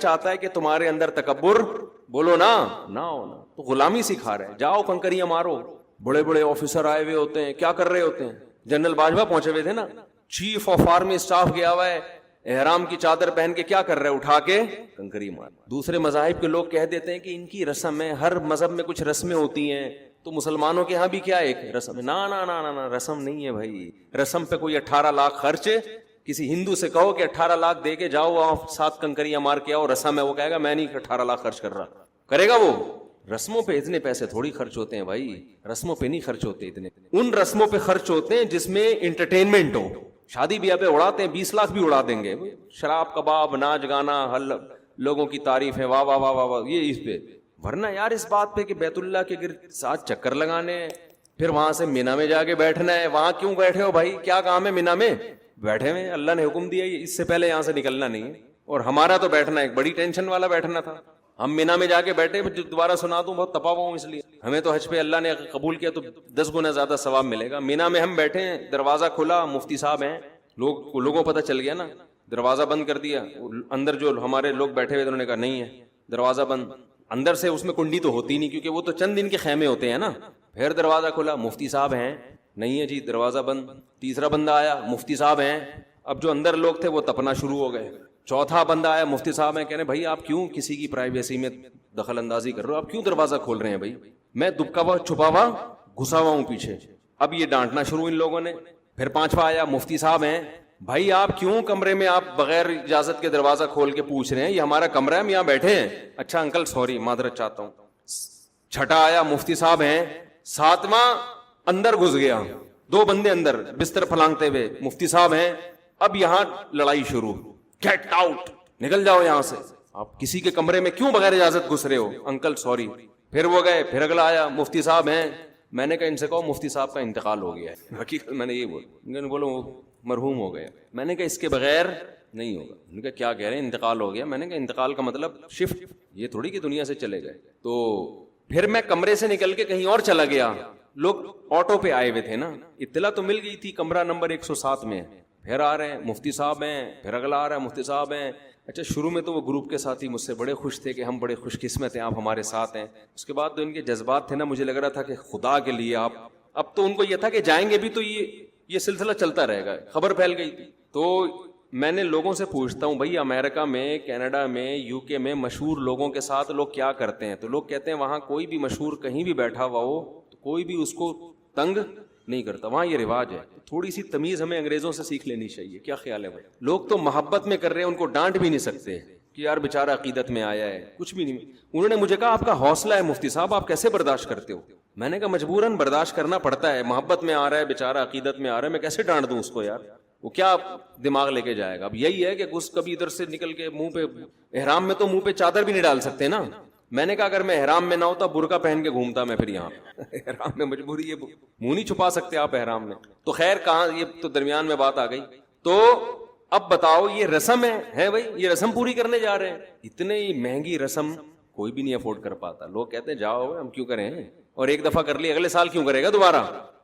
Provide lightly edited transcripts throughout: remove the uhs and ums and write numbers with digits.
چاہتا ہے کہ تمہارے اندر تکبر بولو نا نہ ہونا، تو غلامی سکھا رہے ہیں، جاؤ کنکریاں مارو۔ بڑے بڑے آفیسر آئے ہوئے ہوتے ہیں، کیا کر رہے ہوتے ہیں؟ جنرل باجوہ پہنچے ہوئے تھے نا، چیف آف آرمی اسٹاف گیا ہوا ہے، احرام کی چادر پہن کے کیا کر رہے ہیں؟ اٹھا کے کنکری مار۔ دوسرے مذاہب کے لوگ کہہ دیتے ہیں کہ ان کی رسم ہے، ہر مذہب میں کچھ رسمیں ہوتی ہیں، تو مسلمانوں کے ہاں بھی کیا ایک رسم ہے؟ نا نا نا نا، رسم نہیں ہے بھائی۔ رسم پہ کوئی 18 لاکھ خرچ، کسی ہندو سے کہو کہ 18 لاکھ دے کے جاؤ وہاں 7 کنکریاں مار کے آؤ، رسم ہے، وہ کہے گا میں نہیں 18 لاکھ خرچ کر رہا، کرے گا وہ؟ رسموں پہ اتنے پیسے تھوڑی خرچ ہوتے ہیں بھائی، رسموں پہ نہیں خرچ ہوتے اتنے، ان رسموں پہ خرچ ہوتے ہیں جس میں انٹرٹینمنٹ ہو۔ شادی بیاہ پہ اڑاتے ہیں، 20 لاکھ بھی اڑا دیں گے، شراب کباب ناچ گانا، لوگوں کی تعریف ہے، واہ واہ واہ واہ واہ، یہ اس پہ۔ ورنہ یار اس بات پہ کہ بیت اللہ کے گرد 7 چکر لگانے ہیں، پھر وہاں سے مینا میں جا کے بیٹھنا ہے، وہاں کیوں بیٹھے ہو بھائی؟ کیا کام ہے مینا میں بیٹھے ہوئے؟ اللہ نے حکم دیا اس سے پہلے یہاں سے نکلنا نہیں ہے، اور ہمارا تو بیٹھنا ایک بڑی ٹینشن والا بیٹھنا تھا۔ ہم مینا میں جا کے بیٹھے، دوبارہ سنا دوں، بہت تپا ہوا ہوں اس لیے، ہمیں تو حج پہ اللہ نے قبول کیا تو 10 گنا زیادہ ثواب ملے گا۔ مینا میں ہم بیٹھے ہیں، دروازہ کھلا، مفتی صاحب ہیں، لوگوں پتہ چل گیا نا، دروازہ بند کر دیا، اندر جو ہمارے لوگ بیٹھے ہوئے انہوں نے کہا نہیں ہے دروازہ بند، اندر سے اس میں کنڈی تو ہوتی نہیں کیونکہ وہ تو چند دن کے خیمے ہوتے ہیں نا۔ پھر دروازہ کھلا، مفتی صاحب ہیں، نہیں ہے جی دروازہ بند۔ تیسرا بندہ آیا، مفتی صاحب ہیں، اب جو اندر لوگ تھے وہ تپنا شروع ہو گئے۔ چوتھا بندہ آیا، مفتی صاحب ہیں، کہہ رہے بھائی آپ کیوں کسی کی پرائیویسی میں دخل اندازی کر رہے ہو؟ آپ کیوں دروازہ کھول رہے ہیں بھائی؟ میں دبکا ہوا چھپا ہوا گھسا ہوا ہوں پیچھے۔ اب یہ ڈانٹنا شروع ان لوگوں نے۔ پھر پانچواں آیا، مفتی صاحب ہیں، بھائی آپ کیوں کمرے میں آپ بغیر اجازت کے دروازہ کھول کے پوچھ رہے ہیں؟ یہ ہمارا کمرہ ہے، ہم یہاں بیٹھے ہیں۔ اچھا انکل سوری، معذرت چاہتا ہوں۔ چھٹا آیا، مفتی صاحب ہیں۔ ساتواں اندر گھس گیا، 2 بندے اندر بستر پھلانگتے ہوئے، مفتی صاحب ہیں۔ اب یہاں لڑائی شروع، گیٹ آؤٹ، نکل جاؤ یہاں سے، آپ کسی کے کمرے میں کیوں بغیر اجازت گھس رہے ہو؟ Uncle sorry. پھر وہ گئے، پھر اگلا آیا، مفتی صاحب ہیں۔ میں نے کہا ان سے کہو مفتی صاحب کا انتقال ہو گیا ہے، حقیقت میں نے یہ بولا، بولو مرحوم ہو گیا۔ میں نے کہا اس کے بغیر نہیں ہوگا۔ انہوں نے کہا کیا کہہ رہے ہیں انتقال ہو گیا؟ میں نے کہا انتقال کا مطلب شفٹ، یہ تھوڑی کہ دنیا سے چلے گئے۔ تو پھر میں کمرے سے نکل کے کہیں اور چلا گیا، لوگ آٹو پہ آئے ہوئے تھے نا، اطلاع تو مل گئی تھی کمرہ نمبر 107 میں۔ پھر آ رہے ہیں مفتی صاحب ہیں، پھر اگلا آ رہا ہے مفتی صاحب ہیں۔ اچھا شروع میں تو وہ گروپ کے ساتھی مجھ سے بڑے خوش تھے کہ ہم بڑے خوش قسمت ہیں، آپ ہمارے ساتھ ہیں۔ اس کے بعد تو ان کے جذبات تھے نا، مجھے لگ رہا تھا کہ خدا کے لیے آپ، اب تو ان کو یہ تھا کہ جائیں گے بھی تو یہ سلسلہ چلتا رہے گا، خبر پھیل گئی تھی۔ تو میں نے لوگوں سے پوچھتا ہوں بھائی امریکہ میں، کینیڈا میں، یو کے میں مشہور لوگوں کے ساتھ لوگ کیا کرتے ہیں؟ تو لوگ کہتے ہیں وہاں کوئی بھی مشہور کہیں بھی بیٹھا ہوا ہو تو کوئی بھی اس کو تنگ نہیں کرتا، وہاں یہ رواج ہے۔ تھوڑی سی تمیز ہمیں انگریزوں سے سیکھ لینی چاہیے، کیا خیال ہے بھائی؟ لوگ تو محبت میں کر رہے ہیں، ان کو ڈانٹ بھی نہیں سکتے کہ یار بیچارہ عقیدت میں آیا ہے، کچھ بھی نہیں۔ انہوں نے مجھے کہا آپ کا حوصلہ ہے مفتی صاحب، آپ کیسے برداشت کرتے ہو؟ میں نے کہا مجبوراً برداشت کرنا پڑتا ہے، محبت میں آ رہا ہے بیچارہ، عقیدت میں آ رہا ہے، میں کیسے ڈانٹ دوں اس کو یار؟ وہ کیا دماغ لے کے جائے گا؟ اب یہی ہے کہ کبھی ادھر سے نکل کے منہ پہ، احرام میں تو منہ پہ چادر بھی نہیں ڈال سکتے نا۔ میں نے کہا اگر میں احرام میں نہ ہوتا برقع پہن کے گھومتا میں، پھر یہاں احرام میں مجبوری ہے، منہ نہیں چھپا سکتے آپ احرام میں۔ تو خیر کہاں، یہ تو درمیان میں بات آ گئی۔ تو اب بتاؤ یہ رسم ہے بھائی، یہ رسم پوری کرنے جا رہے ہیں۔ اتنی مہنگی رسم کوئی بھی نہیں افورڈ کر پاتا۔ لوگ کہتے ہیں جاؤ ہم کیوں کریں، اور ایک دفعہ کر لی اگلے سال کیوں کرے گا دوبارہ؟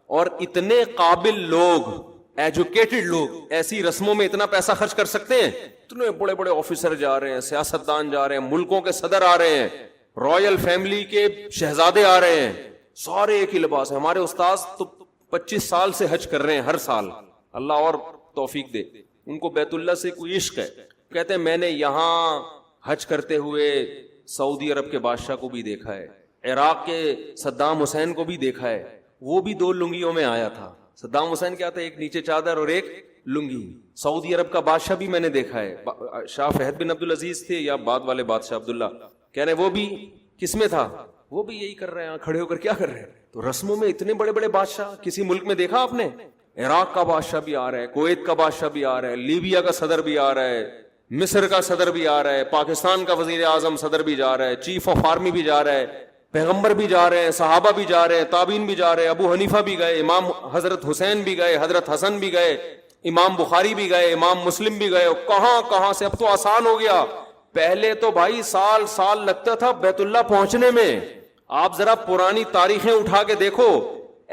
اور اتنے قابل لوگ، ایجوکیٹڈ لوگ ایسی رسموں میں اتنا پیسہ خرچ کر سکتے ہیں؟ اتنے بڑے بڑے آفیسر جا رہے ہیں، سیاستدان جا رہے ہیں، ملکوں کے صدر آ رہے ہیں، رائل فیملی کے شہزادے آ رہے ہیں، سارے ایک ہی لباس ہے۔ ہمارے استاذ تو 25 سال سے حج کر رہے ہیں ہر سال، اللہ اور توفیق دے، ان کو بیت اللہ سے کوئی عشق ہے۔ کہتے ہیں میں نے یہاں حج کرتے ہوئے سعودی عرب کے بادشاہ کو بھی دیکھا ہے، عراق کے صدام حسین کو بھی دیکھا ہے، وہ بھی 2 لنگیوں میں آیا تھا۔ صدام حسین کیا تھا، ایک نیچے چادر اور ایک لنگی۔ سعودی عرب کا بادشاہ بھی میں نے دیکھا ہے، شاہ فہد بن عبدالعزیز تھے یا بعد والے بادشاہ عبداللہ، کہہ رہے ہیں وہ بھی کس میں تھا، وہ بھی یہی کر رہے ہیں، کھڑے ہو کر کیا کر رہے ہیں؟ تو رسموں میں اتنے بڑے بڑے بادشاہ کسی ملک میں دیکھا آپ نے؟ عراق کا بادشاہ بھی آ رہا ہے، کویت کا بادشاہ بھی آ رہا ہے، لیبیا کا صدر بھی آ رہا ہے، مصر کا صدر بھی آ رہا ہے، پاکستان کا وزیر اعظم صدر بھی جا رہا ہے، چیف آف آرمی بھی جا رہا ہے، پیغمبر بھی جا رہے ہیں، صحابہ بھی جا رہے ہیں، تابعین بھی جا رہے ہیں، ابو حنیفہ بھی گئے، امام حضرت حسین بھی گئے، حضرت حسن بھی گئے، امام بخاری بھی گئے، امام مسلم بھی گئے، کہاں کہاں سے۔ اب تو آسان ہو گیا، پہلے تو بھائی سال لگتا تھا بیت اللہ پہنچنے میں۔ آپ ذرا پرانی تاریخیں اٹھا کے دیکھو،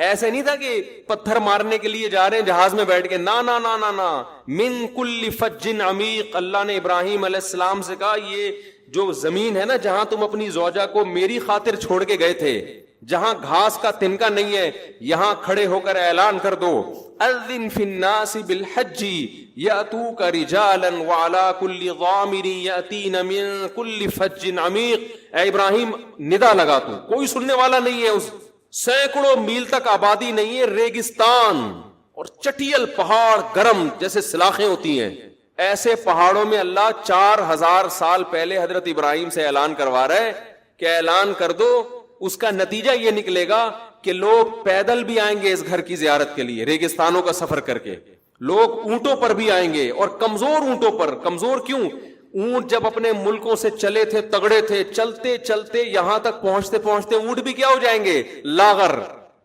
ایسے نہیں تھا کہ پتھر مارنے کے لیے جا رہے ہیں جہاز میں بیٹھ کے، نا نا نا نا نا، من کل فج عمیق۔ اللہ نے ابراہیم علیہ السلام سے کہا یہ جو زمین ہے نا جہاں تم اپنی زوجہ کو میری خاطر چھوڑ کے گئے تھے, جہاں گھاس کا تنکا نہیں ہے, یہاں کھڑے ہو کر اعلان کر دو, اذن فی الناس بالحج یاتوک رجالا وعلی کل ضامر یاتین من کل فج عمیق. اے ابراہیم ندا لگا, تو کوئی سننے والا نہیں ہے, اس سینکڑوں میل تک آبادی نہیں ہے, ریگستان اور چٹیل پہاڑ گرم جیسے سلاخیں ہوتی ہیں, ایسے پہاڑوں میں اللہ 4000 سال پہلے حضرت ابراہیم سے اعلان کروا رہا ہے کہ اعلان کر دو. اس کا نتیجہ یہ نکلے گا کہ لوگ پیدل بھی آئیں گے اس گھر کی زیارت کے لیے, ریگستانوں کا سفر کر کے. لوگ اونٹوں پر بھی آئیں گے, اور کمزور اونٹوں پر. کمزور کیوں؟ اونٹ جب اپنے ملکوں سے چلے تھے, تگڑے تھے, چلتے چلتے یہاں تک پہنچتے پہنچتے اونٹ بھی کیا ہو جائیں گے, لاغر.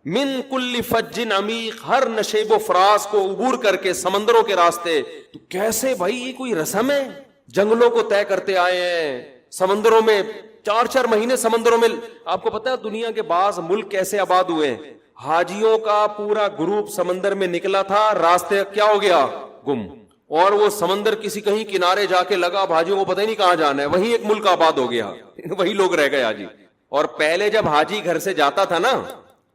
من کل فج عمیق, ہر نشیب و فراز کو عبور کر کے سمندروں کے راستے. تو کیسے بھائی, یہ کوئی رسم ہے؟ جنگلوں کو طے کرتے آئے ہیں, سمندروں میں 4 مہینے سمندروں میں. آپ کو پتا ہے دنیا کے بعض ملک کیسے آباد ہوئے ہیں؟ حاجیوں کا پورا گروپ سمندر میں نکلا تھا, راستے کیا ہو گیا, گم, اور وہ سمندر کسی کہیں کنارے جا کے لگا, اب حاجیوں کو پتہ ہی نہیں کہاں جانا ہے, وہیں ایک ملک آباد ہو گیا, وہی لوگ رہ گئے حاجی. اور پہلے جب حاجی گھر سے جاتا تھا نا,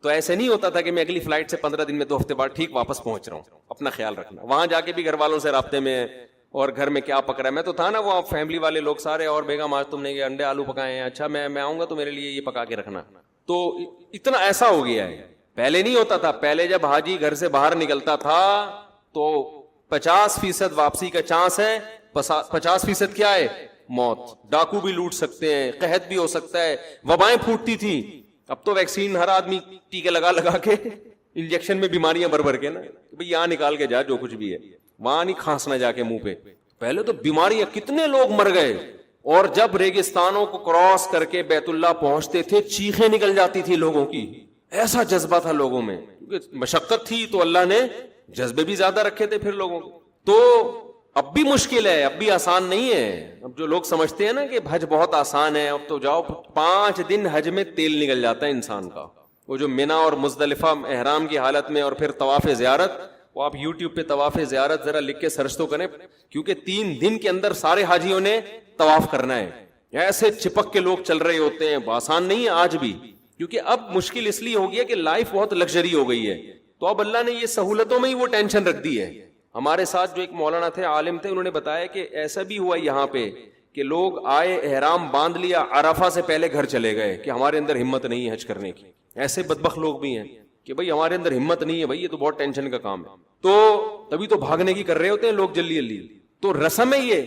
تو ایسے نہیں ہوتا تھا کہ میں اگلی فلائٹ سے 15 دن میں 2 ہفتے بعد ٹھیک واپس پہنچ رہا ہوں. اپنا خیال رکھنا. وہاں جا کے بھی گھر والوں سے رابطے میں, اور گھر میں کیا پک رہا ہے. میں تو تھا نا وہ فیملی والے لوگ سارے, اور بیگم آج تم نے یہ انڈے آلو پکائے ہیں, اچھا میں آؤں گا تو میرے لیے یہ پکا کے رکھنا. تو اتنا ایسا ہو گیا ہے. پہلے نہیں ہوتا تھا. پہلے جب حاجی گھر سے باہر نکلتا تھا تو 50% واپسی کا چانس ہے, 50% کیا ہے, موت. ڈاکو بھی لوٹ سکتے ہیں, قحط بھی ہو سکتا ہے, وبائیں پھوٹتی تھی. اب تو ویکسین ہر آدمی ٹیکے لگا کے انجیکشن میں بیماریاں بھر کے نا, بھئی یہاں نکال کے جا جو کچھ بھی ہے, وہاں نہیں کھانسنا جا کے منہ پہ. پہلے تو بیماریاں, کتنے لوگ مر گئے. اور جب ریگستانوں کو کراس کر کے بیت اللہ پہنچتے تھے, چیخیں نکل جاتی تھی لوگوں کی. ایسا جذبہ تھا لوگوں میں, کیونکہ مشقت تھی تو اللہ نے جذبے بھی زیادہ رکھے تھے پھر لوگوں کو. تو اب بھی مشکل ہے, اب بھی آسان نہیں ہے. اب جو لوگ سمجھتے ہیں نا کہ حج بہت آسان ہے, اب تو جاؤ 5 دن حج میں تیل نکل جاتا ہے انسان کا. وہ جو منا اور مزدلفہ احرام کی حالت میں, اور پھر طواف زیارت, وہ آپ یوٹیوب پہ طواف زیارت ذرا لکھ کے سرچ تو کریں, کیونکہ 3 دن کے اندر سارے حاجیوں نے طواف کرنا ہے. ایسے چپک کے لوگ چل رہے ہوتے ہیں, آسان نہیں ہے آج بھی, کیونکہ اب مشکل اس لیے ہو گیا کہ لائف بہت لگژری ہو گئی ہے. تو اب اللہ نے یہ سہولتوں میں ہی وہ ٹینشن رکھ دی ہے. ہمارے ساتھ جو ایک مولانا تھے, عالم تھے, انہوں نے بتایا کہ ایسا بھی ہوا یہاں پہ کہ لوگ آئے, احرام باندھ لیا, عرفہ سے پہلے گھر چلے گئے کہ ہمارے اندر ہمت نہیں ہے حج کرنے کی. ایسے بدبخت لوگ بھی ہیں کہ بھئی ہمارے اندر ہمت نہیں ہے, بھئی یہ تو بہت ٹینشن کا کام ہے. تو تبھی تو بھاگنے کی کر رہے ہوتے ہیں لوگ جلدی جلدی. تو رسم ہے یہ,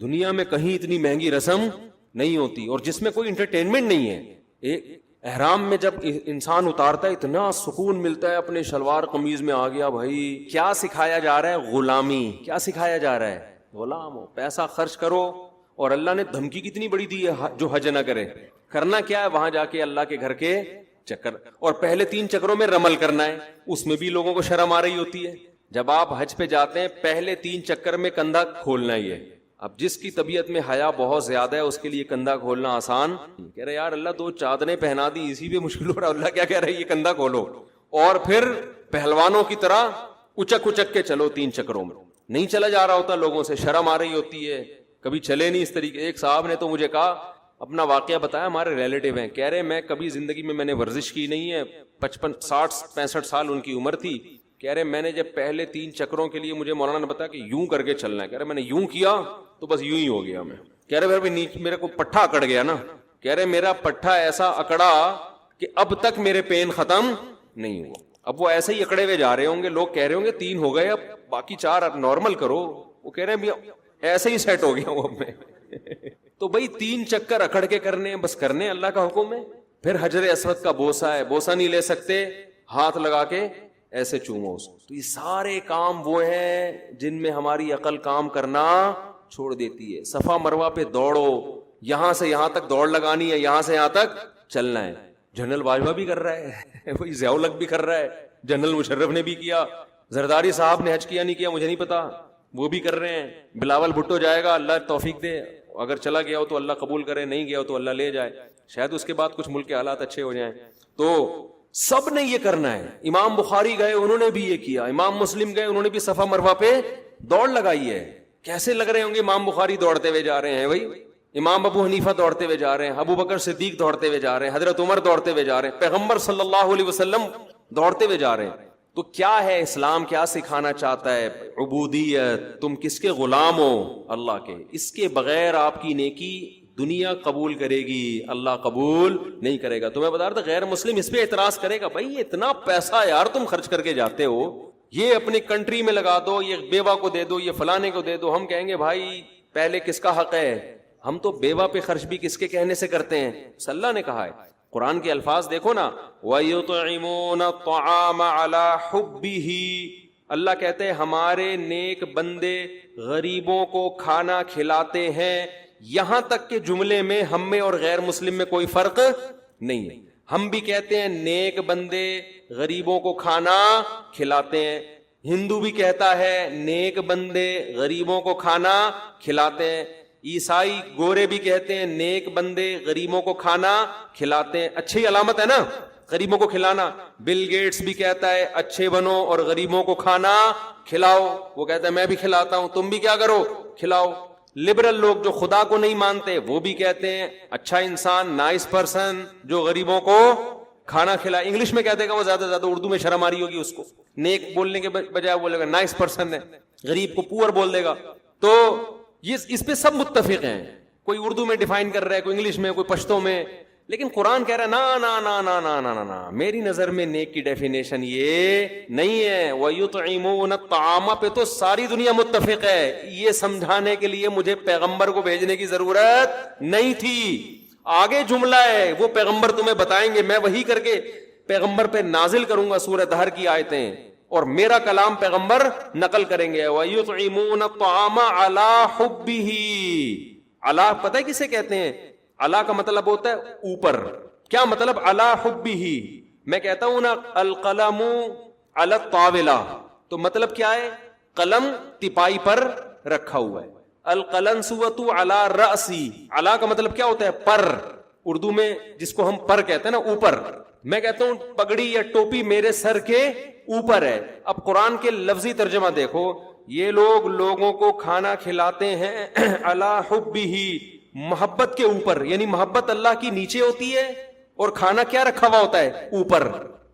دنیا میں کہیں اتنی مہنگی رسم نہیں ہوتی, اور جس میں کوئی انٹرٹینمنٹ نہیں ہے. احرام میں جب انسان اتارتا ہے اتنا سکون ملتا ہے, اپنے شلوار قمیض میں آ گیا. بھائی کیا سکھایا جا رہا ہے, غلامی. کیا سکھایا جا رہا ہے, غلام ہو, پیسہ خرچ کرو. اور اللہ نے دھمکی کتنی بڑی دی ہے جو حج نہ کرے. کرنا کیا ہے, وہاں جا کے اللہ کے گھر کے چکر, اور پہلے 3 چکروں میں رمل کرنا ہے. اس میں بھی لوگوں کو شرم آ رہی ہوتی ہے. جب آپ حج پہ جاتے ہیں پہلے 3 چکر میں کندھا کھولنا ہی ہے. اب جس کی طبیعت میں حیا بہت زیادہ ہے اس کے لیے کندھا کھولنا آسان. کہہ رہے یار اللہ 2 چادریں پہنا دی, اسی پہ مشکل ہو رہا. اللہ کیا کہہ رہا ہے, یہ کندھا کھولو, اور پھر پہلوانوں کی طرح اچک کے چلو 3 چکروں میں. نہیں چلا جا رہا ہوتا, لوگوں سے شرم آ رہی ہوتی ہے, کبھی چلے نہیں اس طریقے. ایک صاحب نے تو مجھے کہا, اپنا واقعہ بتایا, ہمارے ریلیٹیو ہیں, کہہ رہے میں کبھی زندگی میں نے ورزش کی نہیں ہے, 55 60 65 سال ان کی عمر تھی. کہہ رہے میں نے جب پہلے 3 چکروں کے لیے مجھے مولانا نے بتایا کہ یوں کر کے چلنا ہے, کہہ رہے میں نے یوں کیا تو بس یوں ہی ہو گیا میں. کہہ رہے پھر میرے کو پٹھا اکڑ گیا نا. کہہ رہے میرا پٹھا ایسا اکڑا کہ اب تک میرے پین ختم نہیں ہوا. اب وہ ایسے ہی اکڑے ہوئے جا رہے ہوں گے, لوگ کہہ رہے ہوں گے 3 ہو گئے, اب باقی 4 نارمل کرو. وہ کہہ رہے ہیں ایسے ہی سیٹ ہو گیا وہ اب میں. تو بھائی 3 چکر اکڑ کے کرنے, بس کرنے, اللہ کا حکم ہے. پھر حجر اسود کا بوسہ ہے, بوسہ نہیں لے سکتے, ہاتھ لگا کے ایسے چومو. تو یہ سارے کام وہ ہیں جن میں ہماری عقل کام کرنا چھوڑ دیتی ہے. صفا مروہ پہ دوڑو, یہاں سے یہاں تک دوڑ لگانی ہے, یہاں سے یہاں تک چلنا ہے. جنرل باجوہ بھی کر رہا ہے, وہی ضیاء الحق بھی کر رہا ہے, جنرل مشرف نے بھی کیا, زرداری صاحب نے حج کیا نہیں کیا مجھے نہیں پتا, وہ بھی کر رہے ہیں. بلاول بھٹو جائے گا, اللہ توفیق دے, اگر چلا گیا ہو تو اللہ قبول کرے, نہیں گیا ہو تو اللہ لے جائے, شاید اس کے بعد کچھ ملک کے حالات اچھے ہو جائیں. تو سب نے یہ کرنا ہے. امام بخاری گئے, انہوں نے بھی یہ کیا. امام مسلم گئے, انہوں نے بھی صفا مروہ پہ دوڑ لگائی ہے. کیسے لگ رہے ہوں گے امام بخاری دوڑتے ہوئے جا رہے ہیں بھائی, امام ابو حنیفہ دوڑتے ہوئے جا رہے ہیں, ابو بکر صدیق دوڑتے ہوئے جا رہے ہیں, حضرت عمر دوڑتے ہوئے جا رہے ہیں, پیغمبر صلی اللہ علیہ وسلم دوڑتے ہوئے جا رہے ہیں. تو کیا ہے اسلام, کیا سکھانا چاہتا ہے؟ عبودیت, تم کس کے غلام ہو؟ اللہ کے. اس کے بغیر آپ کی نیکی دنیا قبول کرے گی, اللہ قبول نہیں کرے گا. تو میں بتا رہا تھا غیر مسلم اس پہ اعتراض کرے گا, بھائی اتنا پیسہ یار تم خرچ کر کے جاتے ہو, یہ اپنی کنٹری میں لگا دو, یہ بیوہ کو دے دو, یہ فلانے کو دے دو. ہم کہیں گے بھائی پہلے کس کا حق ہے؟ ہم تو بیوہ پہ خرچ بھی کس کے کہنے سے کرتے ہیں؟ اللہ نے کہا ہے. قرآن کے الفاظ دیکھو نا, وَيُطْعِمُونَ الطَّعَامَ عَلَى حُبِّهِ, اللہ کہتے ہیں ہمارے نیک بندے غریبوں کو کھانا کھلاتے ہیں. یہاں تک کہ جملے میں ہم میں اور غیر مسلم میں کوئی فرق نہیں ہے. ہم بھی کہتے ہیں نیک بندے غریبوں کو کھانا کھلاتے ہیں, ہندو بھی کہتا ہے نیک بندے غریبوں کو کھانا کھلاتے ہیں, عیسائی گورے بھی کہتے ہیں نیک بندے غریبوں کو کھانا کھلاتے ہیں. اچھی علامت ہے نا غریبوں کو کھلانا. بل گیٹس بھی کہتا ہے اچھے بنو اور غریبوں کو کھانا کھلاؤ. وہ کہتا ہے میں بھی کھلاتا ہوں, تم بھی کیا کرو, کھلاؤ. لبرل لوگ جو خدا کو نہیں مانتے وہ بھی کہتے ہیں اچھا انسان, نائس پرسن, جو غریبوں کو کھانا کھلائے. انگلش میں کہتے گا وہ زیادہ زیادہ, اردو میں شرم آ رہی ہوگی اس کو, نیک بولنے کے بجائے بولے گا نائس پرسن ہے, غریب کو پور بول دے گا. تو یہ اس پہ سب متفق ہیں, کوئی اردو میں ڈیفائن کر رہا ہے, کوئی انگلش میں, کوئی پشتو میں, لیکن قرآن کہہ رہا ہے نا نا نا نا نا نا نا نا, میری نظر میں نیک کی ڈیفینیشن یہ نہیں ہے. وَيُطْعِمُونَ الطَّعَامَ پہ تو ساری دنیا متفق ہے. یہ سمجھانے کے لیے مجھے پیغمبر کو بھیجنے کی ضرورت نہیں تھی. آگے جملہ ہے وہ پیغمبر تمہیں بتائیں گے, میں وہی کر کے پیغمبر پہ نازل کروں گا سورہ دہر کی آیتیں, اور میرا کلام پیغمبر نقل کریں گے. وَيُطْعِمُونَ الطَّعَامَ عَلَى حُبِّهِ, علا پتہ ہے کسے کہتے ہیں؟ علا کا مطلب ہوتا ہے اوپر. کیا مطلب علی حبہ؟ میں کہتا ہوں نا القلم علی الطاولہ, تو مطلب کیا ہے؟ قلم تپائی پر رکھا ہوا ہے. القلنسوۃ علی رأسی, علا کا مطلب کیا ہوتا ہے؟ پر, اردو میں جس کو ہم پر کہتے ہیں نا, اوپر. میں کہتا ہوں پگڑی یا ٹوپی میرے سر کے اوپر ہے. اب قرآن کے لفظی ترجمہ دیکھو, یہ لوگ لوگوں کو کھانا کھلاتے ہیں علی حبہ, محبت کے اوپر, یعنی محبت اللہ کی نیچے ہوتی ہے اور کھانا کیا رکھا ہوا ہوتا ہے؟ اوپر.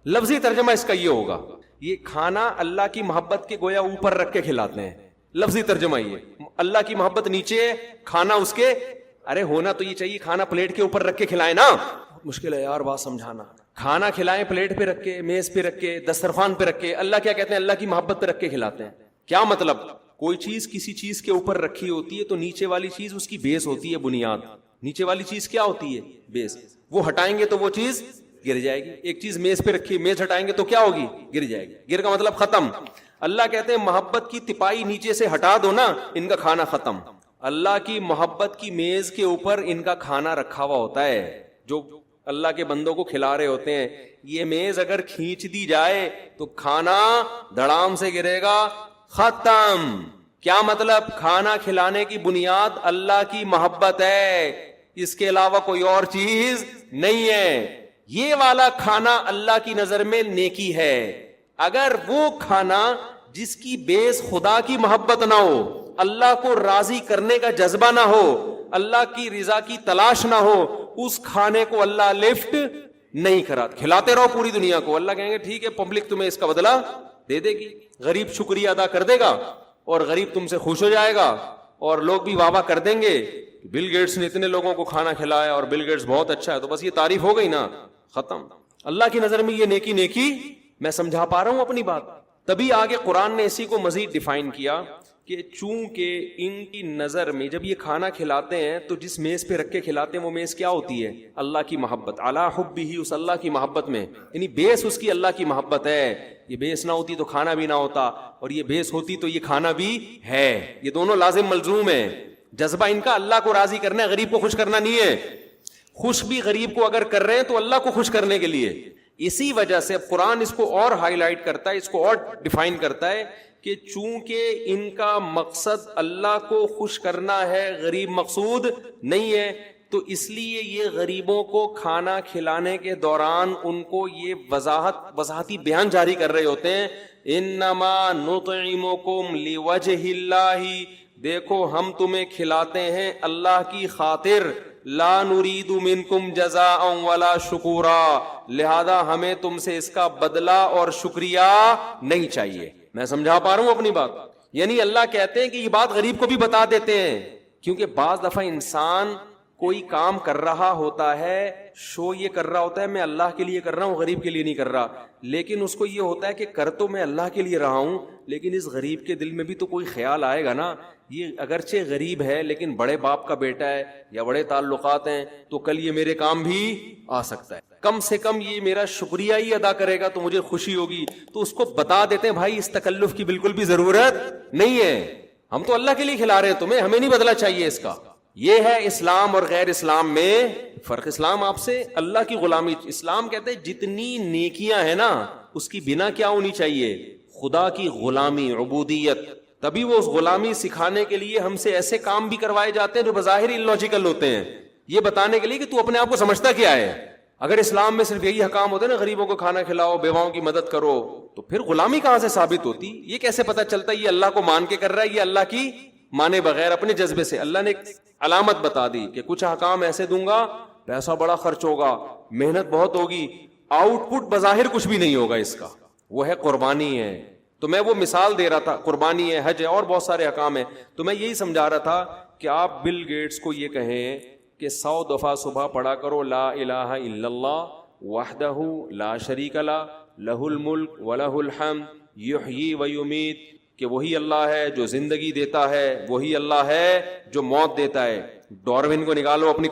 لفظی ترجمہ اس کا یہ ہوگا, یہ کھانا اللہ کی محبت کے گویا اوپر رکھ کے کھلاتے ہیں. لفظی ترجمہ یہ, اللہ کی محبت نیچے ہے, کھانا اس کے, ارے ہونا تو یہ چاہیے کھانا پلیٹ کے اوپر رکھ کے کھلائے نا. مشکل ہے یار بات سمجھانا. کھانا کھلائیں پلیٹ پہ رکھ کے, میز پہ رکھ کے, دسترخوان پہ رکھ کے. اللہ کیا کہتے ہیں؟ اللہ کی محبت پہ رکھ کے کھلاتے ہیں. کیا مطلب؟ کوئی چیز کسی چیز کے اوپر رکھی ہوتی ہے تو نیچے والی چیز اس کی بیس ہوتی ہے, بنیاد. نیچے والی چیز کیا ہوتی ہے؟ بیس. وہ ہٹائیں گے تو وہ چیز گر جائے گی. ایک چیز میز پہ رکھی, میز ہٹائیں گے تو کیا ہوگی؟ گر جائے گی. گر کا مطلب ختم. اللہ کہتے ہیں محبت کی تپائی نیچے سے ہٹا دو نا, ان کا کھانا ختم. اللہ کی محبت کی میز کے اوپر ان کا کھانا رکھا ہوا ہوتا ہے, جو اللہ کے بندوں کو کھلا رہے ہوتے ہیں. یہ میز اگر کھینچ دی جائے تو کھانا دھڑام سے گرے گا, ختم. کیا مطلب؟ کھانا کھلانے کی بنیاد اللہ کی محبت ہے, اس کے علاوہ کوئی اور چیز نہیں ہے. یہ والا کھانا اللہ کی نظر میں نیکی ہے. اگر وہ کھانا جس کی بیس خدا کی محبت نہ ہو, اللہ کو راضی کرنے کا جذبہ نہ ہو, اللہ کی رضا کی تلاش نہ ہو, اس کھانے کو اللہ لفٹ نہیں کرا. کھلاتے رہو پوری دنیا کو, اللہ کہیں گے ٹھیک ہے پبلک تمہیں اس کا بدلہ دے دے گی. غریب شکریہ ادا کر دے گا اور غریب تم سے خوش ہو جائے گا, اور لوگ بھی واہ واہ کر دیں گے, بل گیٹس نے اتنے لوگوں کو کھانا کھلایا اور بل گیٹس بہت اچھا ہے, تو بس یہ تعریف ہو گئی نا, ختم. اللہ کی نظر میں یہ نیکی نیکی. میں سمجھا پا رہا ہوں اپنی بات؟ تبھی آگے قرآن نے اسی کو مزید ڈیفائن کیا کہ چونکہ ان کی نظر میں جب یہ کھانا کھلاتے ہیں تو جس میز پہ رکھ کے کھلاتے ہیں وہ میز کیا ہوتی ہے؟ اللہ کی محبت. علی حبہ, اس اللہ کی محبت میں, یعنی بیس اس کی اللہ کی محبت ہے. یہ بیس نہ ہوتی تو کھانا بھی نہ ہوتا, اور یہ بیس ہوتی تو یہ کھانا بھی ہے. یہ دونوں لازم ملزوم ہیں. جذبہ ان کا اللہ کو راضی کرنا ہے, غریب کو خوش کرنا نہیں ہے. خوش بھی غریب کو اگر کر رہے ہیں تو اللہ کو خوش کرنے کے لیے. اسی وجہ سے اب قرآن اس کو اور ہائی لائٹ کرتا ہے, اس کو اور ڈیفائن کرتا ہے کہ چونکہ ان کا مقصد اللہ کو خوش کرنا ہے, غریب مقصود نہیں ہے, تو اس لیے یہ غریبوں کو کھانا کھلانے کے دوران ان کو یہ وضاحتی بیان جاری کر رہے ہوتے ہیں, انما نطعمکم لوجہ اللہ, دیکھو ہم تمہیں کھلاتے ہیں اللہ کی خاطر، لا نرید منکم جزاء ولا شکورا، لہذا ہمیں تم سے اس کا بدلہ اور شکریہ نہیں چاہیے۔ میں سمجھا پا رہا ہوں اپنی بات؟ یعنی اللہ کہتے ہیں کہ یہ بات غریب کو بھی بتا دیتے ہیں، کیونکہ بعض دفعہ انسان کوئی کام کر رہا ہوتا ہے، شو یہ کر رہا ہوتا ہے میں اللہ کے لیے کر رہا ہوں، غریب کے لیے نہیں کر رہا، لیکن اس کو یہ ہوتا ہے کہ کر تو میں اللہ کے لیے رہا ہوں، لیکن اس غریب کے دل میں بھی تو کوئی خیال آئے گا نا، یہ اگرچہ غریب ہے لیکن بڑے باپ کا بیٹا ہے یا بڑے تعلقات ہیں، تو کل یہ میرے کام بھی آ سکتا ہے، کم سے کم یہ میرا شکریہ ہی ادا کرے گا تو مجھے خوشی ہوگی۔ تو اس کو بتا دیتے ہیں بھائی اس تکلف کی بالکل بھی ضرورت نہیں ہے، ہم تو اللہ کے لیے کھلا رہے ہیں تمہیں، ہمیں نہیں بدلہ چاہیے اس کا۔ یہ ہے اسلام اور غیر اسلام میں فرق۔ اسلام آپ سے اللہ کی غلامی، اسلام کہتے ہیں جتنی نیکیاں ہیں نا اس کی بنا کیا ہونی چاہیے؟ خدا کی غلامی، عبودیت۔ تبھی وہ اس غلامی سکھانے کے لیے ہم سے ایسے کام بھی کروائے جاتے ہیں جو بظاہر illogical ہوتے ہیں، یہ بتانے کے لیے کہ تو اپنے آپ کو سمجھتا کیا ہے۔ اگر اسلام میں صرف یہی حکام ہوتے نا، غریبوں کو کھانا کھلاؤ، بیواؤں کی مدد کرو، تو پھر غلامی کہاں سے ثابت ہوتی؟ یہ کیسے پتہ چلتا یہ اللہ کو مان کے کر رہا ہے، یہ اللہ کی مانے بغیر اپنے جذبے سے؟ اللہ نے ایک علامت بتا دی کہ کچھ حکام ایسے دوں گا، پیسہ بڑا خرچ ہوگا، محنت بہت ہوگی، آؤٹ پٹ بظاہر کچھ بھی نہیں ہوگا اس کا، وہ ہے قربانی ہے۔ تو میں وہ مثال دے رہا تھا، قربانی ہے، حج ہے، اور بہت سارے حکام ہیں۔ تو میں یہی سمجھا رہا تھا کہ آپ بل گیٹس کو یہ کہیں کہ 100 دفعہ صبح پڑھا کرو لا الہ الا اللہ وحدہ لا شریک لہ لہ الملک ولہ الحمد یحیی و یمیت، کہ وہی اللہ ہے جو زندگی دیتا ہے، وہی اللہ ہے جو موت دیتا ہے۔ ڈاروین کو نکالو اپنی